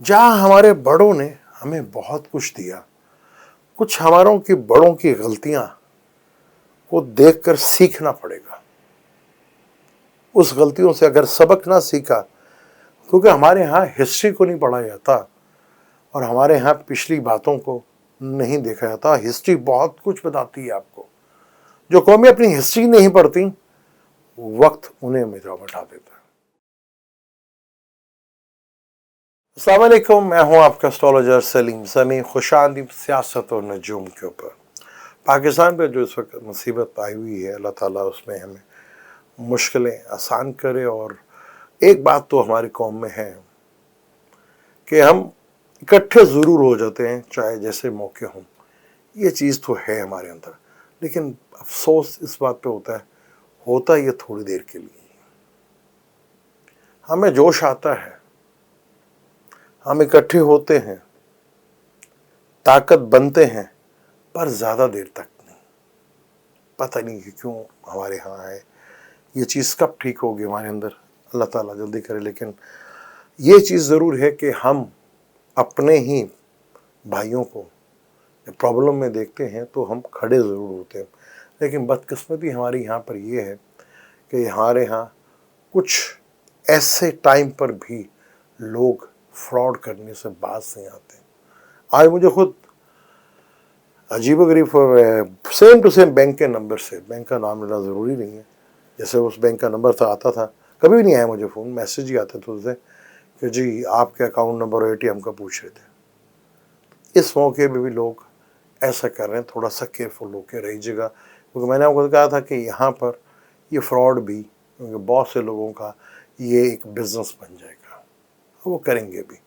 जहाँ हमारे बड़ों ने हमें बहुत कुछ दिया, कुछ हमारों की बड़ों की गलतियां को देखकर सीखना पड़ेगा। उस गलतियों से अगर सबक ना सीखा, क्योंकि हमारे यहाँ हिस्ट्री को नहीं पढ़ा जाता और हमारे यहाँ पिछली बातों को नहीं देखा जाता। हिस्ट्री बहुत कुछ बताती है आपको। जो कौमें अपनी हिस्ट्री नहीं पढ़ती, वक्त उन्हें मिटा देता है। अस्सलाम वालेकुम, मैं हूं आपका एस्ट्रोलॉजर सलीम समी। खुशामदीद सियासत और नजूम के ऊपर। पाकिस्तान पे जो इस वक्त मुसीबत आई हुई है, अल्लाह ताला उसमें हमें मुश्किलें आसान करे। और एक बात तो हमारी कौम में है कि हम इकट्ठे ज़रूर हो जाते हैं, चाहे जैसे मौके हों। ये चीज़ तो है हमारे अंदर, लेकिन अफसोस इस बात पे होता ये थोड़ी देर के लिए। हमें जोश आता है, हम इकट्ठे होते हैं, ताकत बनते हैं, पर ज़्यादा देर तक नहीं। पता नहीं कि क्यों हमारे यहाँ है। ये चीज़ कब ठीक होगी हमारे अंदर, अल्लाह ताला जल्दी करे। लेकिन ये चीज़ ज़रूर है कि हम अपने ही भाइयों को प्रॉब्लम में देखते हैं तो हम खड़े ज़रूर होते हैं। लेकिन बदकिस्मती हमारी यहाँ पर ये है कि हमारे यहाँ कुछ ऐसे टाइम पर भी लोग फ्रॉड करने से बाज नहीं आते। आज मुझे खुद अजीबोगरीब सेम टू सेम बैंक के नंबर से, बैंक का नाम लेना ज़रूरी नहीं है, जैसे उस बैंक का नंबर था आता था, कभी भी नहीं आया मुझे फ़ोन, मैसेज ही आते थे उससे कि जी आपके अकाउंट नंबर और ATM का पूछ रहे थे। इस मौके पे भी लोग ऐसा कर रहे हैं। थोड़ा सा केयरफुल होकर रहिएगा, क्योंकि मैंने आपको कहा था कि यहाँ पर ये फ्रॉड भी, क्योंकि बहुत से लोगों का ये एक बिज़नेस बन जाएगा, वो करेंगे भी।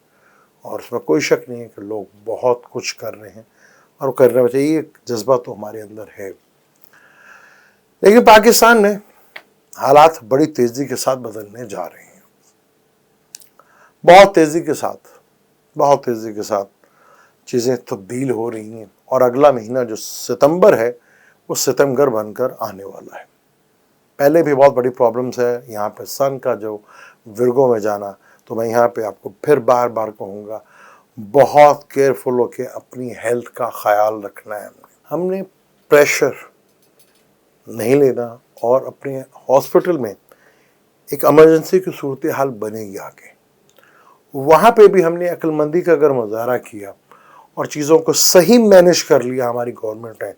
और उसमें कोई शक नहीं है कि लोग बहुत कुछ कर रहे हैं और करना चाहिए। ये जज्बा तो हमारे अंदर है। लेकिन पाकिस्तान में हालात बड़ी तेज़ी के साथ बदलने जा रहे हैं। बहुत तेज़ी के साथ चीज़ें तब्दील हो रही हैं। और अगला महीना जो सितंबर है, वो सितमगर बनकर आने वाला है। पहले भी बहुत बड़ी प्रॉब्लम्स है यहाँ पे सन का जो विर्गो में जाना। तो मैं यहाँ पे आपको फिर बार बार कहूँगा, बहुत केयरफुल होकर अपनी हेल्थ का ख्याल रखना है। हमने प्रेशर नहीं लेना और अपने हॉस्पिटल में एक इमरजेंसी की सूरत हाल बनेगी आगे, वहाँ पे भी हमने अक्लमंदी का अगर मुजाहरा किया और चीज़ों को सही मैनेज कर लिया, हमारी गवर्नमेंट है।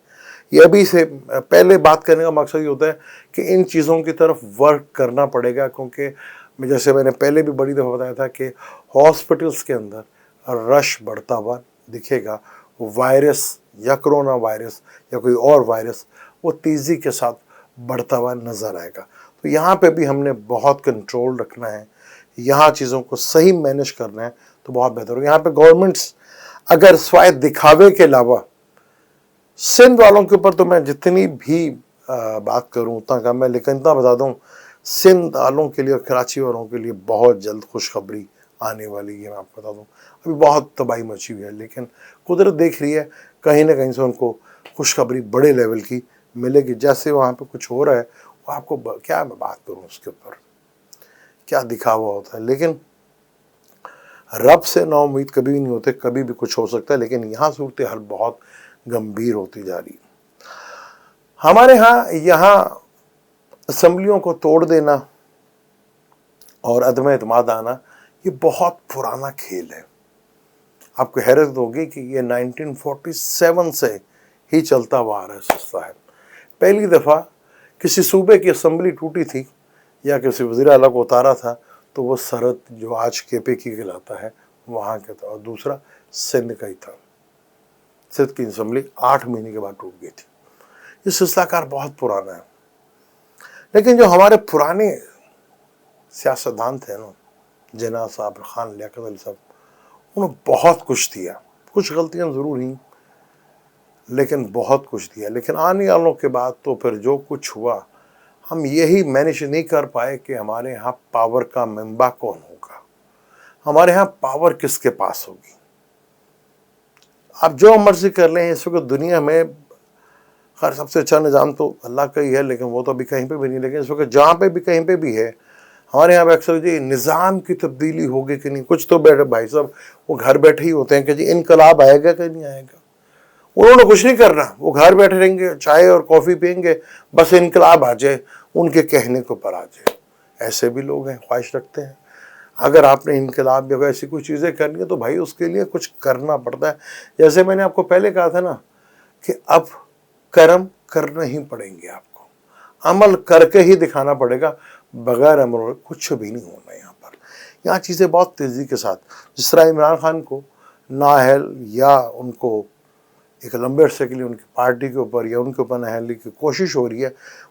ये अभी से पहले बात करने का मकसद ये होता है कि इन चीज़ों की तरफ वर्क करना पड़ेगा, क्योंकि जैसे मैंने पहले भी बड़ी दफ़ा बताया था कि हॉस्पिटल्स के अंदर रश बढ़ता हुआ दिखेगा। वायरस या कोरोना वायरस या कोई और वायरस वो तेज़ी के साथ बढ़ता हुआ नज़र आएगा। तो यहाँ पे भी हमने बहुत कंट्रोल रखना है, यहाँ चीज़ों को सही मैनेज करना है तो बहुत बेहतर हो। यहाँ पे गवर्नमेंट्स अगर स्वायत्त दिखावे के अलावा, सिंध वालों के ऊपर तो मैं जितनी भी बात करूँ उतना कम है, लेकिन इतना बता दूँ, सिंध वालों के लिए और कराची वालों के लिए बहुत जल्द खुशखबरी आने वाली है। मैं आपको बता दूँ, अभी बहुत तबाही मची हुई है, लेकिन कुदरत देख रही है, कहीं ना कहीं से उनको खुशखबरी बड़े लेवल की मिलेगी। जैसे वहाँ पे कुछ हो रहा है, वो आपको क्या मैं बात करूँ उसके ऊपर, क्या दिखावा होता है। लेकिन रब से नाउम्मीद कभी भी नहीं होते, कभी भी कुछ हो सकता है। लेकिन यहाँ सूरत हाल बहुत गंभीर होती जा रही है। हमारे यहाँ असम्बलियों को तोड़ देना और अदम एतमाद आना, ये बहुत पुराना खेल है। आपको हैरत होगी कि ये 1947 से ही चलता हुआ आ रहा है सिलसिला है। पहली दफ़ा किसी सूबे की असम्बली टूटी थी या किसी वज़ीर आला को उतारा था तो वो सरहद जो आज KP की कहलाता है वहाँ का था, और दूसरा सिंध का ही था। सिंध की असम्बली 8 महीने के बाद टूट गई थी। ये सिलसिलाकार बहुत पुराना है। लेकिन जो हमारे पुराने सियासतदान थे ना, जिन्ना साहब, खान लियाकत अली साहब, उन्होंने बहुत कुछ दिया। कुछ गलतियाँ ज़रूर हुई, लेकिन बहुत कुछ दिया। लेकिन आने वालों के बाद तो फिर जो कुछ हुआ, हम यही मैनेज नहीं कर पाए कि हमारे यहाँ पावर का मंबा कौन होगा, हमारे यहाँ पावर किसके पास होगी। आप जो मर्जी कर लें, इस वक्त दुनिया में खैर सबसे अच्छा निज़ाम तो अल्लाह का ही है, लेकिन वो तो अभी कहीं पे भी नहीं। लेकिन इस वक्त जहाँ पे भी कहीं पे भी है, हमारे यहाँ अक्सर जी निज़ाम की तब्दीली होगी कि नहीं, कुछ तो बैठे भाई साहब वो घर बैठे ही होते हैं कि जी इनकलाब आएगा कि नहीं आएगा। उन्होंने कुछ नहीं करना, वो घर बैठे रहेंगे, चाय और कॉफ़ी पियेंगे, बस इनकलाब आ जाए, उनके कहने को पर आ जाए। ऐसे भी लोग हैं, ख्वाहिश रखते हैं। अगर आपने इनकलाब या ऐसी कुछ चीज़ें करनी है तो भाई उसके लिए कुछ करना पड़ता है। जैसे मैंने आपको पहले कहा था ना कि अब कर्म करने ही पड़ेंगे, आपको अमल करके ही दिखाना पड़ेगा, बगैर अमल कुछ भी नहीं होना। यहाँ चीज़ें बहुत तेज़ी के साथ, जिस तरह इमरान खान को नाअहल या उनको एक लंबे अरसे के लिए उनकी पार्टी के ऊपर या उनके ऊपर नाअहली की कोशिश हो रही है,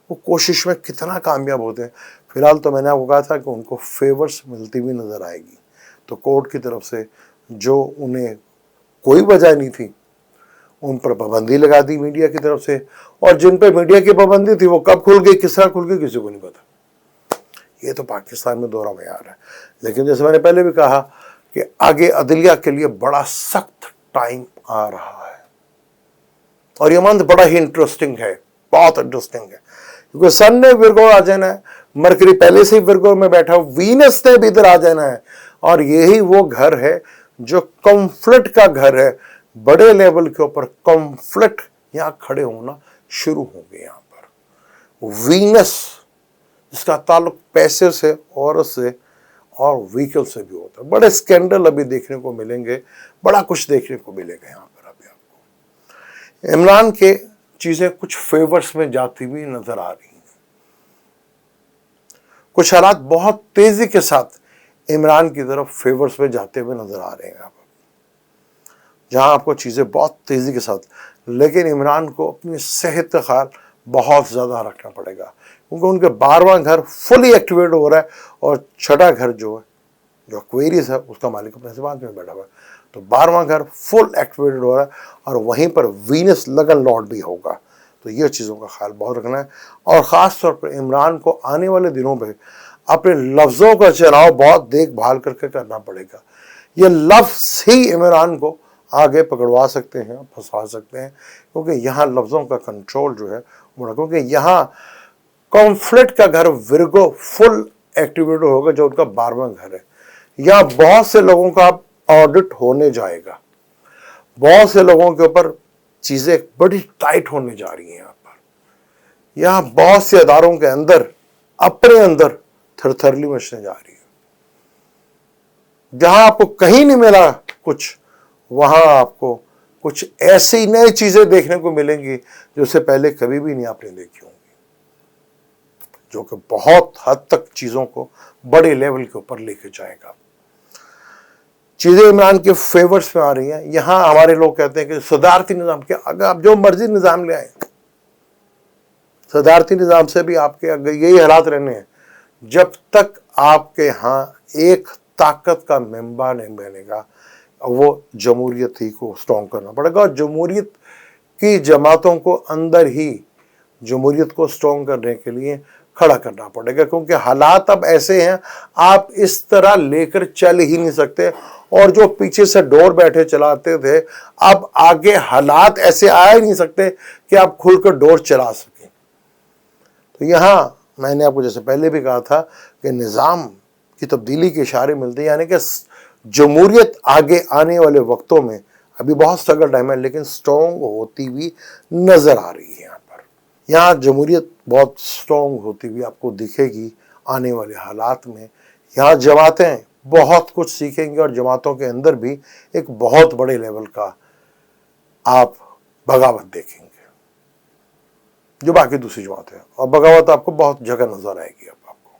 वो कोशिश में कितना कामयाब होते हैं। फिलहाल तो मैंने आपको कहा था कि उनको फेवर्स मिलती हुई नज़र आएगी, तो कोर्ट की तरफ से जो उन्हें कोई वजह नहीं थी उन पर पाबंदी लगा दी मीडिया की तरफ से, और जिन पर मीडिया की पाबंदी थी वो कब खुल गई, किस तरह खुल गई, किसी को नहीं पता। ये तो पाकिस्तान में दौरा मयार है। लेकिन जैसे मैंने पहले भी कहा कि आगे अदलिया के लिए बड़ा सख्त टाइम आ रहा है, और ये मंथ बड़ा ही इंटरेस्टिंग है, बहुत इंटरेस्टिंग है, क्योंकि सन ने विर्गो आ जाना है, मरकरी पहले से ही विर्गो में बैठा, वीनस ने भी इधर आ जाना है, और यही वो घर है जो कॉन्फ्लिक्ट का घर है। बड़े लेवल के ऊपर कॉन्फ्लिक्ट यहाँ खड़े होना शुरू होंगे। यहाँ पर वीनस जिसका ताल्लुक पैसे से, औरत से और व्हीकल से भी होता है, बड़े स्कैंडल अभी देखने को मिलेंगे, बड़ा कुछ देखने को मिलेगा यहाँ पर। अभी आपको इमरान के चीजें कुछ फेवर्स में जाती हुई नजर आ रही हैं, कुछ हालात बहुत तेजी के साथ इमरान की तरफ फेवर्स में जाते हुए नजर आ रहे हैं यहाँ पर, जहां आपको चीजें बहुत तेजी के साथ, लेकिन इमरान को अपनी सेहत का ख्याल बहुत ज्यादा रखना पड़ेगा, क्योंकि उनके 12वां घर फुली एक्टिवेट हो रहा है, और छठा घर जो है, जो एक्वेरियस है, उसका मालिक अपने दिमाग में बैठा हुआ है, तो 12वां घर फुल एक्टिवेटेड हो रहा है, और वहीं पर वीनस लगन लॉर्ड भी होगा। तो ये चीज़ों का ख्याल बहुत रखना है, और ख़ास तौर पर इमरान को आने वाले दिनों में अपने लफ्ज़ों का चुनाव बहुत देखभाल करके करना पड़ेगा। ये लफ्ज़ ही इमरान को आगे पकड़वा सकते हैं, फंसा सकते हैं, क्योंकि यहाँ लफ्ज़ों का कंट्रोल जो है वो, क्योंकि यहाँ कॉन्फ्लिक्ट का घर विर्गो फुल एक्टिवेट होगा, जो उनका 12वां घर है। यहाँ बहुत से लोगों का ऑडिट होने जाएगा, बहुत से लोगों के ऊपर चीजें बड़ी टाइट होने जा रही हैं। यहाँ बहुत से अदारों के अंदर अपने अंदर थरथरली मचने जा रही है। जहां आपको कहीं नहीं मिला कुछ, वहां आपको कुछ ऐसी नई चीजें देखने को मिलेंगी जो उससे पहले कभी भी नहीं आपने देखी होंगी, जो कि बहुत हद तक चीजों को बड़े लेवल के ऊपर लेके जाएगा। चीजें इमरान के फेवर्स में आ रही हैं। यहां हमारे लोग कहते हैं कि सदारती निजाम के, अगर आप जो मर्जी निजाम ले आए, सदारती निजाम से भी आपके अगर यही हालात रहने हैं, जब तक आपके यहाँ एक ताकत का मेंबर नहीं बनेगा, वो जमहूरियत ही को स्ट्रॉन्ग करना पड़ेगा, और जमहूरियत की जमातों को अंदर ही जमहूरियत को स्ट्रॉन्ग करने के लिए खड़ा करना पड़ेगा, क्योंकि हालात अब ऐसे हैं, आप इस तरह लेकर चल ही नहीं सकते, और जो पीछे से डोर बैठे चलाते थे, अब आगे हालात ऐसे आ ही नहीं सकते कि आप खुलकर डोर चला सकें। तो यहाँ मैंने आपको जैसे पहले भी कहा था कि निज़ाम की तब्दीली के इशारे मिलते हैं, यानी कि जमहूरियत आगे आने वाले वक्तों में अभी बहुत स्ट्रगल टाइम है, लेकिन स्ट्रॉन्ग होती हुई नजर आ रही है। यहाँ जमहूरियत बहुत स्ट्रॉन्ग होती हुई आपको दिखेगी आने वाले हालात में। यहाँ जमातें बहुत कुछ सीखेंगे, और जमातों के अंदर भी एक बहुत बड़े लेवल का आप बगावत देखेंगे, जो बाकी दूसरी जमातें हैं, और बगावत आपको बहुत जगह नजर आएगी। अब आपको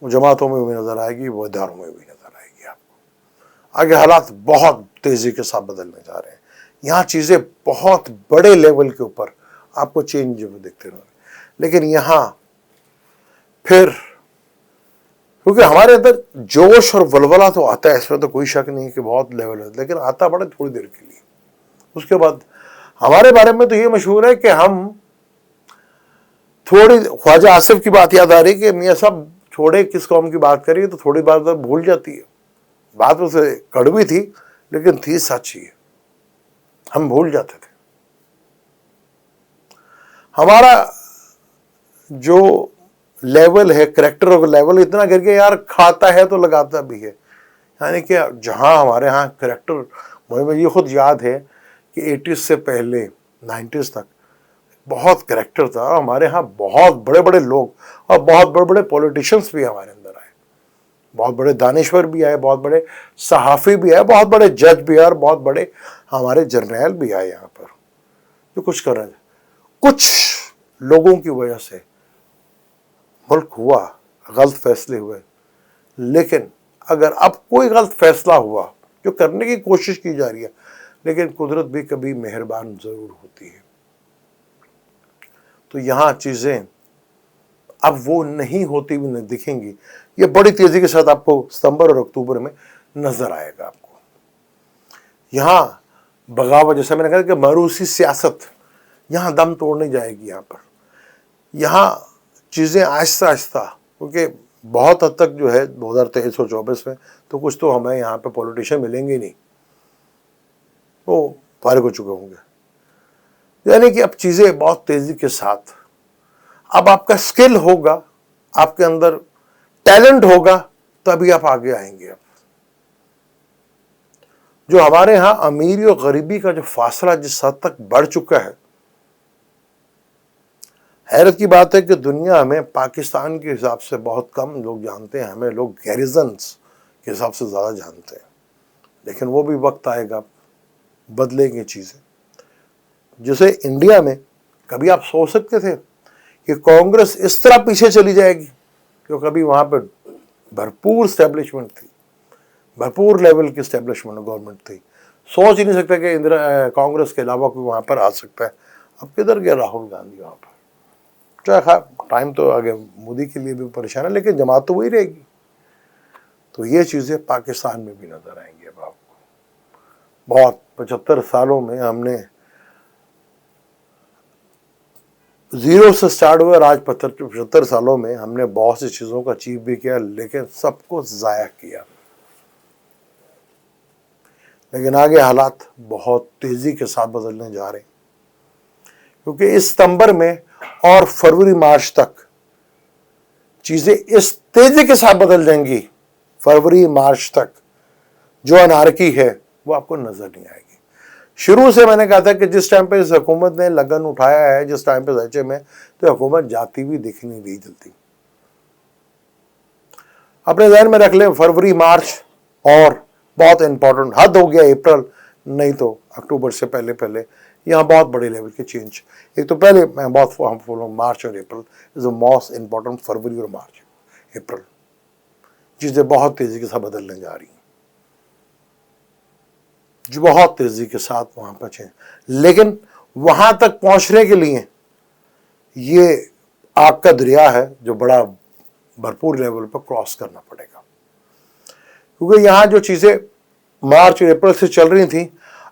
वो जमातों में भी नजर आएगी, वो इदारों में भी नजर आएगी। आपको आगे हालात बहुत तेजी के साथ बदलने जा रहे हैं। यहाँ चीजें बहुत बड़े लेवल के ऊपर आपको चेंज देखते रहोगे, लेकिन यहाँ फिर क्योंकि हमारे अंदर जोश और वलवला तो आता है, इसमें तो कोई शक नहीं कि बहुत लेवल है, लेकिन आता बड़ा थोड़ी देर के लिए। उसके बाद हमारे बारे में तो ये मशहूर है कि हम थोड़ी, ख्वाजा आसिफ की बात याद आ रही कि मियाँ साहब थोड़े किस कौम की बात करिए तो थोड़ी बात तो भूल जाती है। बात उसे कड़वी थी, लेकिन थी सच्ची है, हम भूल जाते थे। हमारा जो लेवल है, करेक्टर का लेवल इतना गिर गया यार, खाता है तो लगाता भी है। यानी कि जहाँ हमारे यहाँ करेक्टर, मुझे ये खुद याद है कि 80s से पहले 90s तक बहुत करेक्टर था, और हमारे यहाँ बहुत बड़े बड़े लोग और बहुत बड़े बड़े पॉलिटिशियंस भी हमारे अंदर आए, बहुत बड़े दानिश्वर भी आए, बहुत बड़े सहाफ़ी भी आए, बहुत बड़े जज भी आए, और बहुत बड़े हमारे जर्नैल भी आए यहाँ पर जो कुछ कर रहे थे। कुछ लोगों की वजह से मुल्क हुआ, गलत फैसले हुए, लेकिन अगर अब कोई गलत फैसला हुआ जो करने की कोशिश की जा रही है, लेकिन कुदरत भी कभी मेहरबान ज़रूर होती है। तो यहाँ चीज़ें अब वो नहीं होती भी नहीं दिखेंगी, ये बड़ी तेज़ी के साथ आपको सितंबर और अक्टूबर में नज़र आएगा। आपको यहाँ बगावत, जैसे मैंने कहा कि मरूसी सियासत यहाँ दम तोड़ने जाएगी। यहाँ पर यहाँ चीज़ें आहिस्ता आहिस्ता, क्योंकि बहुत हद तक जो है 2023 और 24 में तो कुछ तो हमें यहाँ पे पॉलिटिशियन मिलेंगे नहीं, वो फारिग हो चुके होंगे। यानी कि अब चीज़ें बहुत तेज़ी के साथ, अब आपका स्किल होगा, आपके अंदर टैलेंट होगा, तभी आप आगे आएंगे। अब जो हमारे यहाँ अमीरी और गरीबी का जो फासला जिस हद तक बढ़ चुका है, हैरत की बात है कि दुनिया हमें पाकिस्तान के हिसाब से बहुत कम लोग जानते हैं, हमें लोग गैरिजन्स के हिसाब से ज़्यादा जानते हैं। लेकिन वो भी वक्त आएगा, बदलेंगी चीज़ें। जैसे इंडिया में कभी आप सोच सकते थे कि कांग्रेस इस तरह पीछे चली जाएगी, क्योंकि कभी वहाँ पर भरपूर स्टैब्लिशमेंट थी, भरपूर लेवल की स्टैब्लिशमेंट गवर्नमेंट थी। सोच ही नहीं सकता कि इंदिरा कांग्रेस के अलावा कोई वहाँ पर आ सकता है। अब किधर गया राहुल गांधी वहाँ पर? चाहे टाइम तो आगे मोदी के लिए भी परेशान है, लेकिन जमात तो वही रहेगी। तो ये चीज़ें पाकिस्तान में भी नज़र आएंगी। अब आपको बहुत 75 सालों में हमने ज़ीरो से स्टार्ट हुआ, और आज 75 सालों में हमने बहुत सी चीज़ों का अचीव भी किया, लेकिन सबको ज़ाया किया। लेकिन आगे हालात बहुत तेज़ी के साथ बदलने जा रहे हैं, क्योंकि इस सितंबर में और फरवरी मार्च तक चीज़ें इस तेज़ी के साथ बदल जाएंगी। फरवरी मार्च तक जो अनारकी है वो आपको नज़र नहीं आएगी। शुरू से मैंने कहा था कि जिस टाइम पे इस हुकूमत ने लगन उठाया है, जिस टाइम पे सच्चे में, तो हुकूमत जाती हुई दिख नहीं रही जल्दी। अपने ध्यान में रख लें, फरवरी मार्च और बहुत इंपॉर्टेंट, हद हो गया अप्रैल, नहीं तो अक्टूबर से पहले पहले यहाँ बहुत बड़े लेवल के चेंज। एक तो पहले मैं बहुत हार्मफुल हूँ, मार्च और April is the most important. फरवरी और मार्च, अप्रैल चीज़ें बहुत तेज़ी के साथ बदलने जा रही हैं, जो बहुत तेज़ी के साथ वहाँ पर चेंज। लेकिन वहाँ तक पहुँचने के लिए ये आग का दरिया है जो बड़ा भरपूर लेवल पर क्रॉस करना पड़ेगा, क्योंकि यहाँ जो चीज़ें मार्च और अप्रैल से चल रही थी,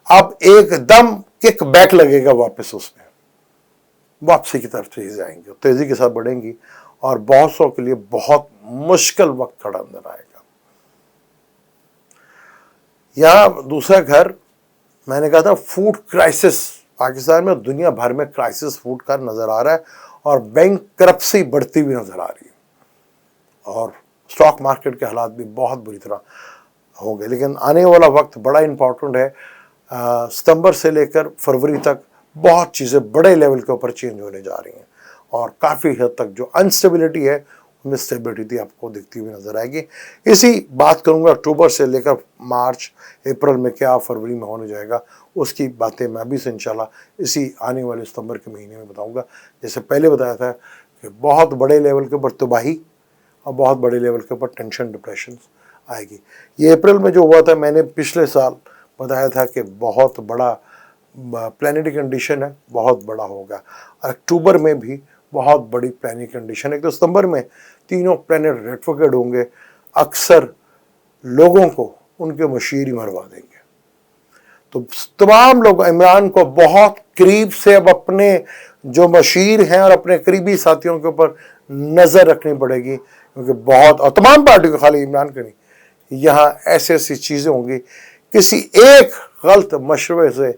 अब एकदम किक बैक लगेगा वापस, उसमें वापसी की तरफ चीज़ें जाएंगी, तेज़ी के साथ बढ़ेंगी, और बहुत सौ के लिए बहुत मुश्किल वक्त खड़ा अंदर आएगा। यहाँ दूसरा घर, मैंने कहा था फूड क्राइसिस पाकिस्तान में, दुनिया भर में क्राइसिस फूड का नज़र आ रहा है, और बैंक करप्सी बढ़ती हुई नज़र आ रही है, और स्टॉक मार्केट के हालात भी बहुत बुरी तरह हो गए। लेकिन आने वाला वक्त बड़ा इंपॉर्टेंट है। सितंबर से लेकर फरवरी तक बहुत चीज़ें बड़े लेवल के ऊपर चेंज होने जा रही हैं, और काफ़ी हद तक जो अनस्टेबिलिटी है उनमें स्टेबिलिटी आपको दिखती हुई नज़र आएगी। इसी बात करूँगा अक्टूबर से लेकर मार्च अप्रैल में क्या फरवरी में होने जाएगा, उसकी बातें मैं भी इंशाल्लाह इसी आने वाले सितंबर के महीने में बताऊँगा। जैसे पहले बताया था कि बहुत बड़े लेवल के ऊपर तबाही और बहुत बड़े लेवल के ऊपर टेंशन, डिप्रेशन आएगी। ये अप्रैल में जो हुआ था, मैंने पिछले साल बताया था कि बहुत बड़ा प्लानिटरी कंडीशन है, बहुत बड़ा होगा। अक्टूबर में भी बहुत बड़ी प्लानिटरी कंडीशन है। तो सितंबर में तीनों प्लानिट रेट्रोग्रेड होंगे, अक्सर लोगों को उनके मशीर ही मरवा देंगे। तो तमाम लोग इमरान को बहुत करीब से अब अपने जो मशीर हैं और अपने करीबी साथियों के ऊपर नज़र रखनी पड़ेगी, क्योंकि बहुत, और तमाम पार्टियों को, खाली इमरान का नहीं, यहाँ ऐसी ऐसी चीज़ें होंगी, किसी एक गलत मशवरे से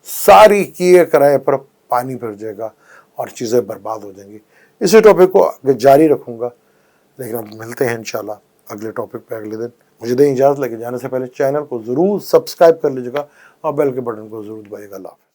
सारी किए कराए पर पानी फिर जाएगा और चीज़ें बर्बाद हो जाएंगी। इसी टॉपिक को आगे जारी रखूँगा, लेकिन अब मिलते हैं इंशाल्लाह अगले टॉपिक पे अगले दिन। मुझे दें इजाज़त, लेके जाने से पहले चैनल को ज़रूर सब्सक्राइब कर लीजिएगा और बेल के बटन को ज़रूर दबाइएगा। अल्लाह हाफ़िज़।